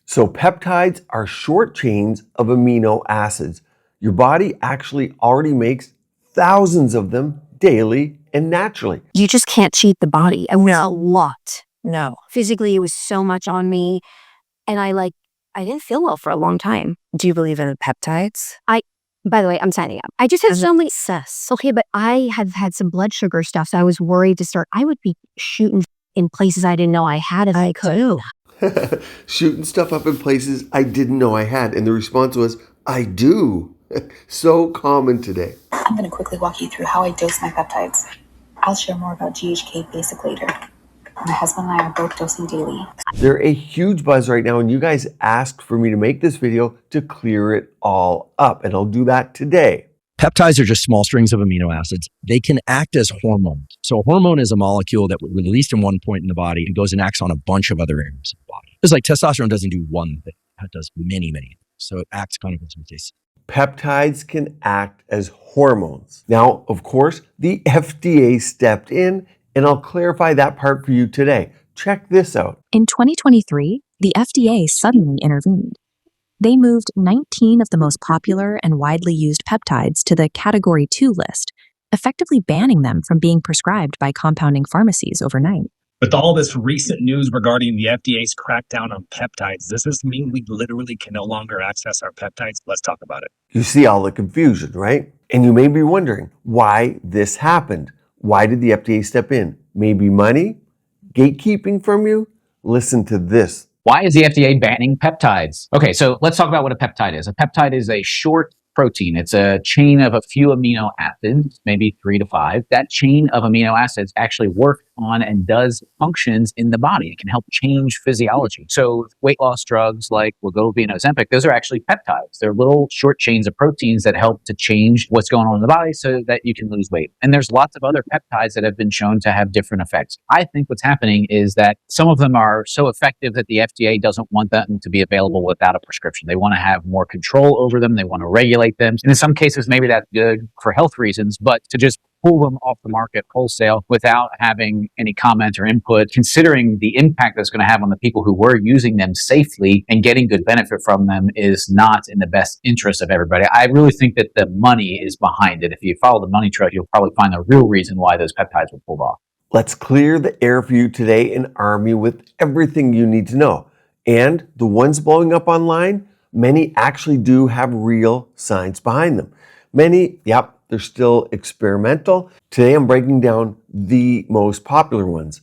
So peptides are short chains of amino acids. Your body actually already makes thousands of them daily and naturally. You just can't cheat the body. It was a lot. No. Physically, it was so much on me. And I didn't feel well for a long time. Do you believe in peptides? By the way, I'm signing up. I just had so many. Obsessed. Okay, but I have had some blood sugar stuff, so I was worried to start. I would be shooting in places I didn't know I had. I could. Shooting stuff up in places I didn't know I had. And the response was, I do. So common today. I'm going to quickly walk you through how I dose my peptides. I'll share more about GHK Basic later. My husband and I are both dosing daily. They're a huge buzz right now, and you guys asked for me to make this video to clear it all up, and I'll do that today. Peptides are just small strings of amino acids. They can act as hormones. So a hormone is a molecule that was released in one point in the body and goes and acts on a bunch of other areas of the body. It's like testosterone doesn't do one thing. It does many, many things. So it acts kind of as a case. Peptides can act as hormones. Now, of course, the FDA stepped in, and I'll clarify that part for you today. Check this out. In 2023, the FDA suddenly intervened. They moved 19 of the most popular and widely used peptides to the Category 2 list, effectively banning them from being prescribed by compounding pharmacies overnight. With all this recent news regarding the FDA's crackdown on peptides, does this mean we literally can no longer access our peptides? Let's talk about it. You see all the confusion, right? And you may be wondering why this happened. Why did the FDA step in? Maybe money? Gatekeeping from you? Listen to this. Why is the FDA banning peptides? Okay, so let's talk about what a peptide is. A peptide is a short protein. It's a chain of a few amino acids, maybe 3 to 5. That chain of amino acids actually works on and does functions in the body. It can help change physiology. So weight loss drugs like Wegovy and Ozempic, those are actually peptides. They're little short chains of proteins that help to change what's going on in the body so that you can lose weight. And there's lots of other peptides that have been shown to have different effects. I think what's happening is that some of them are so effective that the FDA doesn't want them to be available without a prescription. They want to have more control over them. They want to regulate them. And in some cases, maybe that's good for health reasons, but to just pull them off the market wholesale without having any comment or input, considering the impact that's going to have on the people who were using them safely and getting good benefit from them, is not in the best interest of everybody. I really think that the money is behind it. If you follow the money trail, you'll probably find the real reason why those peptides were pulled off. Let's clear the air for you today and arm you with everything you need to know. And the ones blowing up online, many actually do have real science behind them. Many, they're still experimental. Today I'm breaking down the most popular ones,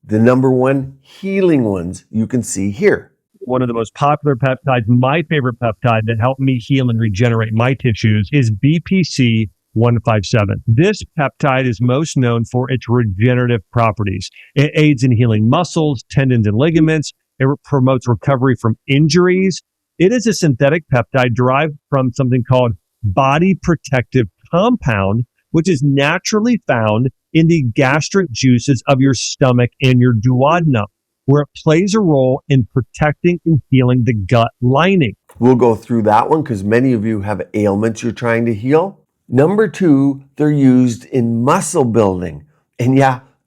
the number one healing ones you can see here. One of the most popular peptides, my favorite peptide that helped me heal and regenerate my tissues, is BPC 157. This peptide is most known for its regenerative properties. It aids in healing muscles, tendons, and ligaments. It promotes recovery from injuries. It is a synthetic peptide derived from something called body protective compound, which is naturally found in the gastric juices of your stomach and your duodenum, where it plays a role in protecting and healing the gut lining. We'll go through that one because many of you have ailments you're trying to heal. Number two, they're used in muscle building. And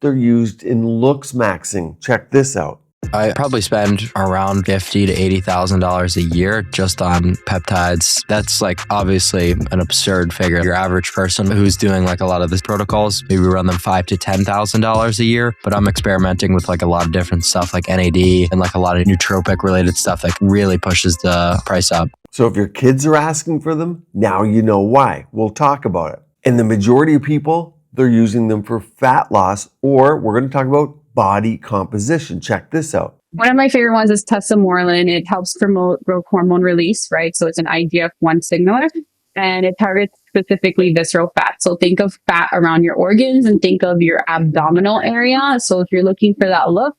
they're used in looks maxing. Check this out. I probably spend around $50,000 to $80,000 a year just on peptides. That's like obviously an absurd figure. Your average person who's doing like a lot of these protocols, maybe run them $5,000 to $10,000 a year. But I'm experimenting with like a lot of different stuff like NAD and like a lot of nootropic related stuff that really pushes the price up. So if your kids are asking for them, now you know why. We'll talk about it. And the majority of people, they're using them for fat loss, or we're going to talk about body composition. Check this out. One of my favorite ones is tesamorelin. It helps promote growth hormone release, right? So it's an IGF-1 signaler, and it targets specifically visceral fat. So think of fat around your organs and think of your abdominal area. So if you're looking for that look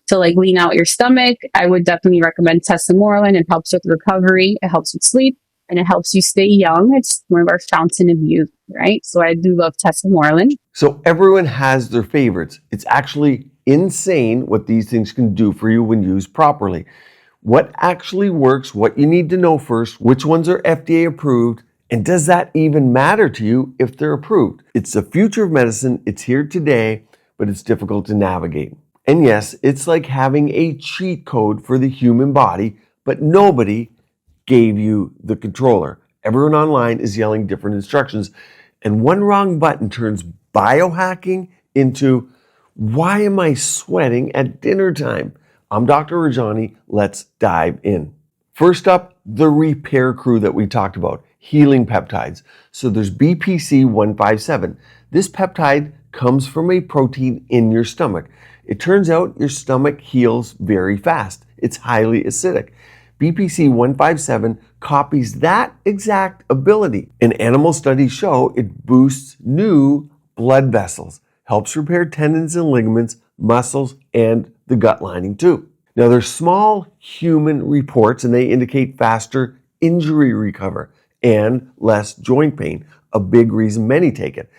to like lean out your stomach, I would definitely recommend tesamorelin. It helps with recovery. It helps with sleep. And it helps you stay young. It's one of our fountain of youth, right? So I do love tesamorelin. So everyone has their favorites. It's actually insane what these things can do for you when used properly. What actually works, what you need to know first, which ones are FDA approved, and does that even matter to you if they're approved? It's the future of medicine. It's here today, but it's difficult to navigate. And yes, it's like having a cheat code for the human body, but nobody gave you the controller. Everyone online is yelling different instructions, and one wrong button turns biohacking into, why am I sweating at dinner time? I'm Dr. Rajani. Let's dive in. First up, the repair crew that we talked about, healing peptides. So there's BPC 157. This peptide comes from a protein in your stomach. It turns out your stomach heals very fast. It's highly acidic. BPC 157 copies that exact ability. And animal studies show it boosts new blood vessels, helps repair tendons and ligaments, muscles, and the gut lining too. Now there's small human reports and they indicate faster injury recovery and less joint pain, a big reason many take it.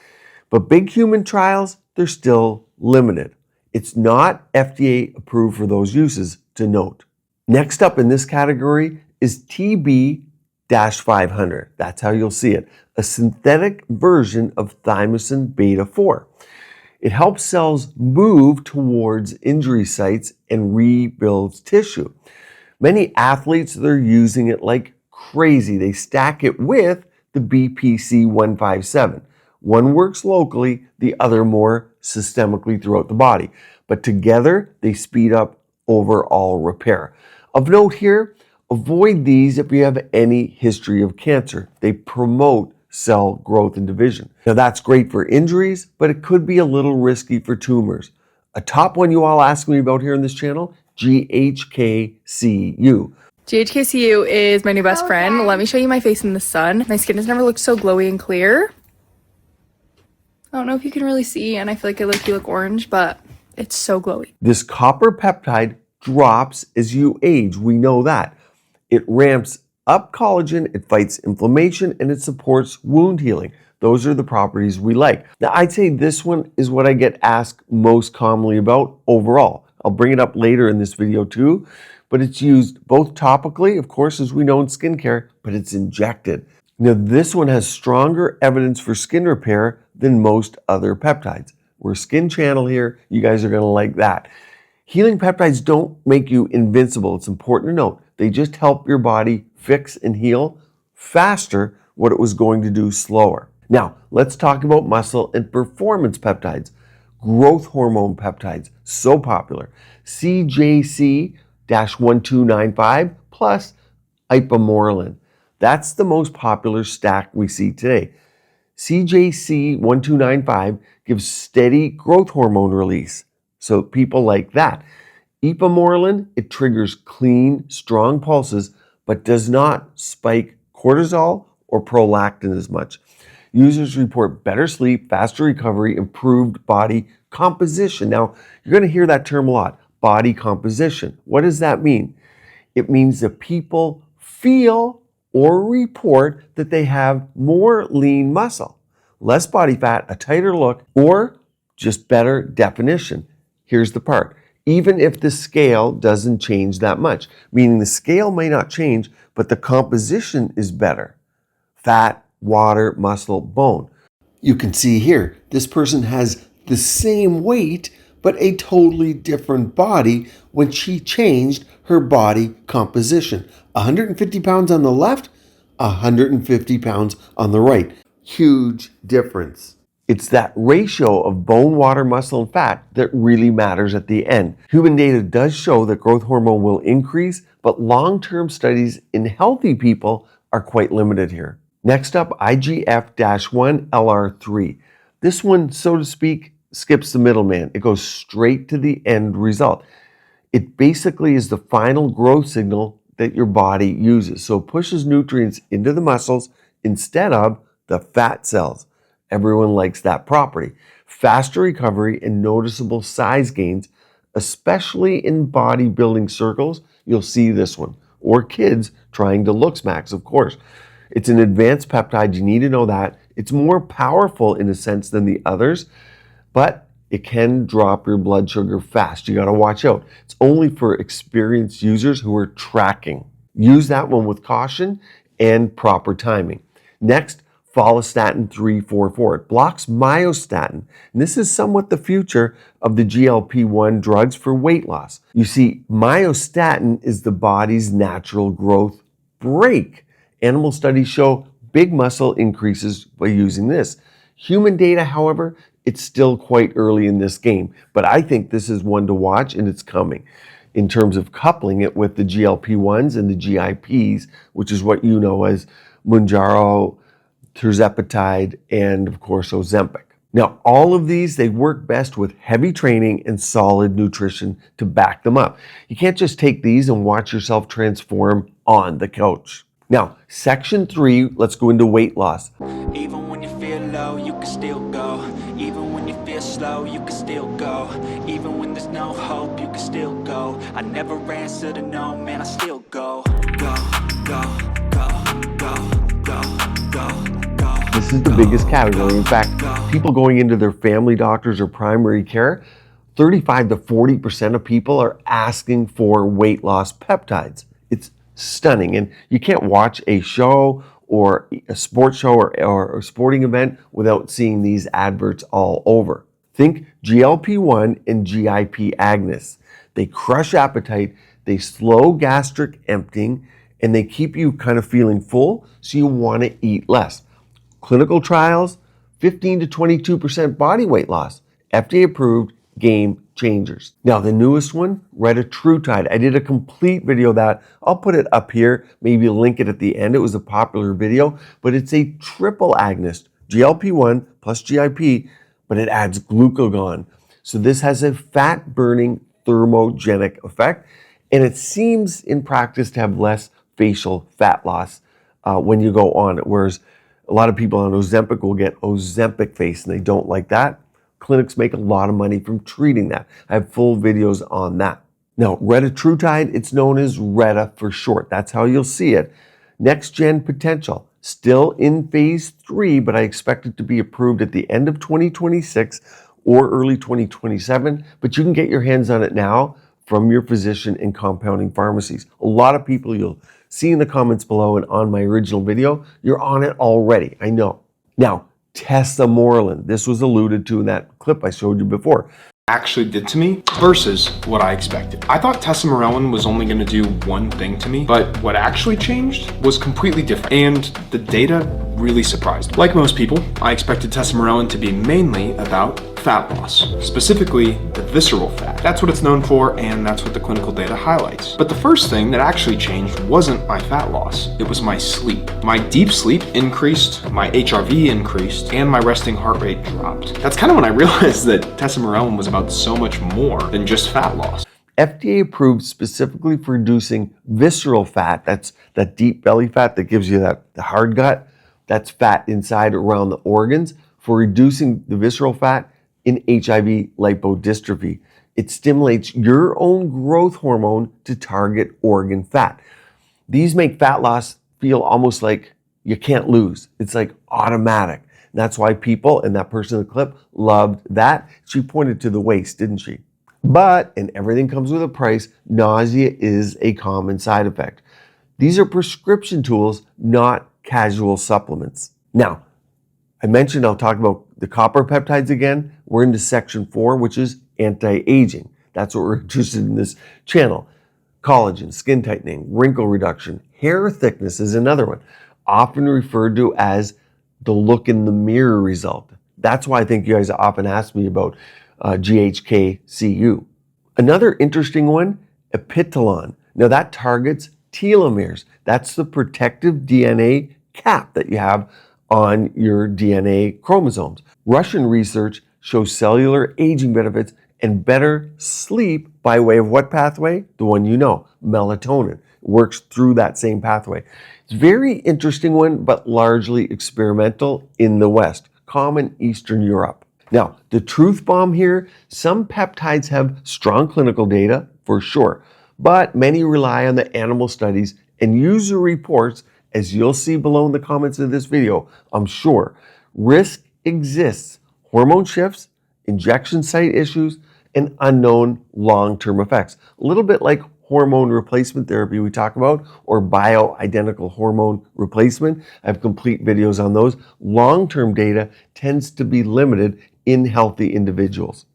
But big human trials, they're still limited. It's not FDA approved for those uses, to note. Next up in this category is TB-500. That's how you'll see it. A synthetic version of thymosin beta-4. It helps cells move towards injury sites and rebuilds tissue. Many athletes, they're using it like crazy. They stack it with the BPC 157. One works locally, the other more systemically throughout the body. But together, they speed up overall repair. Of note here, avoid these if you have any history of cancer. They promote cell growth and division. Now that's great for injuries, but it could be a little risky for tumors. A top one you all ask me about here on this channel, GHKCU. GHKCU is my new best friend. Let me show you my face in the sun. My skin has never looked so glowy and clear. I don't know if you can really see, and I feel like I look orange, but it's so glowy. This copper peptide drops as you age. We know that. It ramps up collagen, it fights inflammation, and it supports wound healing. Those are the properties we like. Now, I'd say this one is what I get asked most commonly about overall. I'll bring it up later in this video too, but it's used both topically, of course, as we know in skincare, but it's injected. Now, this one has stronger evidence for skin repair than most other peptides. We're a skin channel here. You guys are going to like that. Healing peptides don't make you invincible. It's important to note. They just help your body fix and heal faster what it was going to do slower. Now, let's talk about muscle and performance peptides. Growth hormone peptides, so popular. CJC-1295 plus ipamorelin. That's the most popular stack we see today. CJC-1295 gives steady growth hormone release. So people like that. Ipamorelin, it triggers clean, strong pulses, but does not spike cortisol or prolactin as much. Users report better sleep, faster recovery, improved body composition. Now, you're going to hear that term a lot, body composition. What does that mean? It means that people feel or report that they have more lean muscle, less body fat, a tighter look, or just better definition. Here's the part. Even if the scale doesn't change that much, meaning the scale may not change, but the composition is better. Fat, water, muscle, bone. You can see here, this person has the same weight, but a totally different body when she changed her body composition. 150 pounds on the left, 150 pounds on the right. Huge difference. It's that ratio of bone, water, muscle, and fat that really matters at the end. Human data does show that growth hormone will increase, but long-term studies in healthy people are quite limited here. Next up, IGF-1 LR3. This one, so to speak, skips the middleman. It goes straight to the end result. It basically is the final growth signal that your body uses. So it pushes nutrients into the muscles instead of the fat cells. Everyone likes that property. Faster recovery and noticeable size gains, especially in bodybuilding circles. You'll see this one. Or kids trying to look smacks, of course. It's an advanced peptide. You need to know that. It's more powerful in a sense than the others, but it can drop your blood sugar fast. You got to watch out. It's only for experienced users who are tracking. Use that one with caution and proper timing. Next, follistatin 344. It blocks myostatin, and this is somewhat the future of the GLP-1 drugs for weight loss. You see, myostatin is the body's natural growth brake. Animal studies show big muscle increases by using this. Human data, however, it's still quite early in this game, but I think this is one to watch, and it's coming in terms of coupling it with the GLP-1s and the GIPs, which is what you know as Mounjaro, tirzepatide, and of course Ozempic. Now, all of these, they work best with heavy training and solid nutrition to back them up. You can't just take these and watch yourself transform on the couch. Now, section 3, let's go into weight loss. Even when you feel low, you can still go. Even when you feel slow, you can still go. Even when there's no hope, you can still go. I never answer to no, man, I still go. Go, go, go, go, go, go, go. This is the biggest category. In fact, people going into their family doctors or primary care, 35 to 40% of people are asking for weight loss peptides. It's stunning. And you can't watch a show or a sports show or a sporting event without seeing these adverts all over. Think GLP-1 and GIP agonists. They crush appetite, they slow gastric emptying, and they keep you kind of feeling full, so you want to eat less. Clinical trials, 15 to 22% body weight loss. FDA approved, game changers. Now, the newest one, retatrutide. I did a complete video of that. I'll put it up here, maybe link it at the end. It was a popular video, but it's a triple agonist, GLP-1 plus GIP, but it adds glucagon. So this has a fat-burning thermogenic effect, and it seems in practice to have less facial fat loss when you go on it, whereas a lot of people on Ozempic will get Ozempic face, and they don't like that. Clinics make a lot of money from treating that. I have full videos on that. Now, retatrutide, it's known as Reta for short. That's how you'll see it. Next gen potential, still in phase 3, but I expect it to be approved at the end of 2026 or early 2027. But you can get your hands on it now from your physician and compounding pharmacies. A lot of people you'll see in the comments below and on my original video, you're on it already, I know. Now, tesamorelin, this was alluded to in that clip I showed you before. Actually did to me versus what I expected. I thought tesamorelin was only going to do one thing to me, but what actually changed was completely different, and the data really surprised me. Like most people, I expected tesamorelin to be mainly about fat loss, specifically the visceral fat. That's what it's known for, and that's what the clinical data highlights. But the first thing that actually changed wasn't my fat loss, it was my sleep. My deep sleep increased, my HRV increased, and my resting heart rate dropped. That's kind of when I realized that tesamorelin was about so much more than just fat loss. FDA approved specifically for reducing visceral fat, that's that deep belly fat that gives you the hard gut, that's fat inside around the organs, for reducing the visceral fat in HIV lipodystrophy. It stimulates your own growth hormone to target organ fat. These make fat loss feel almost like you can't lose. It's like automatic. And that's why people, and that person in the clip, loved that. She pointed to the waist, didn't she? But, and everything comes with a price, nausea is a common side effect. These are prescription tools, not casual supplements. Now, I mentioned I'll talk about the copper peptides again. We're into section 4, which is anti-aging. That's what we're interested in this channel. Collagen, skin tightening, wrinkle reduction, hair thickness is another one, often referred to as the look in the mirror result. That's why I think you guys often ask me about GHK-Cu. Another interesting one, Epitalon. Now that targets telomeres. That's the protective DNA cap that you have on your DNA chromosomes. Russian research shows cellular aging benefits and better sleep by way of what pathway? The one you know, melatonin. It works through that same pathway. It's a very interesting one, but largely experimental in the West, common Eastern Europe. Now, the truth bomb here, some peptides have strong clinical data for sure, but many rely on the animal studies and user reports, as you'll see below in the comments of this video, I'm sure. Risk exists, hormone shifts, injection site issues, and unknown long-term effects. A little bit like hormone replacement therapy we talk about, or bioidentical hormone replacement. I have complete videos on those. Long-term data tends to be limited in healthy individuals.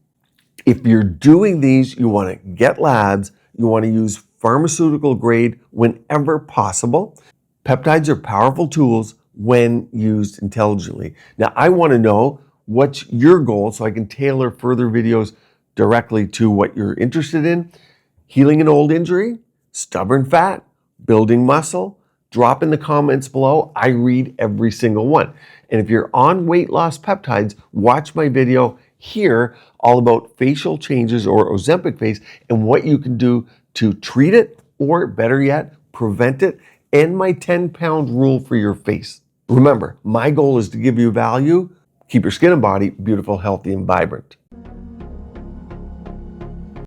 If you're doing these, you want to get labs, you want to use pharmaceutical grade whenever possible. Peptides are powerful tools when used intelligently. Now, I want to know what's your goal so I can tailor further videos directly to what you're interested in. Healing an old injury, stubborn fat, building muscle. Drop in the comments below. I read every single one. And if you're on weight loss peptides, watch my video here all about facial changes or Ozempic face and what you can do to treat it, or better yet, prevent it, and my 10-pound rule for your face. Remember, my goal is to give you value, keep your skin and body beautiful, healthy, and vibrant.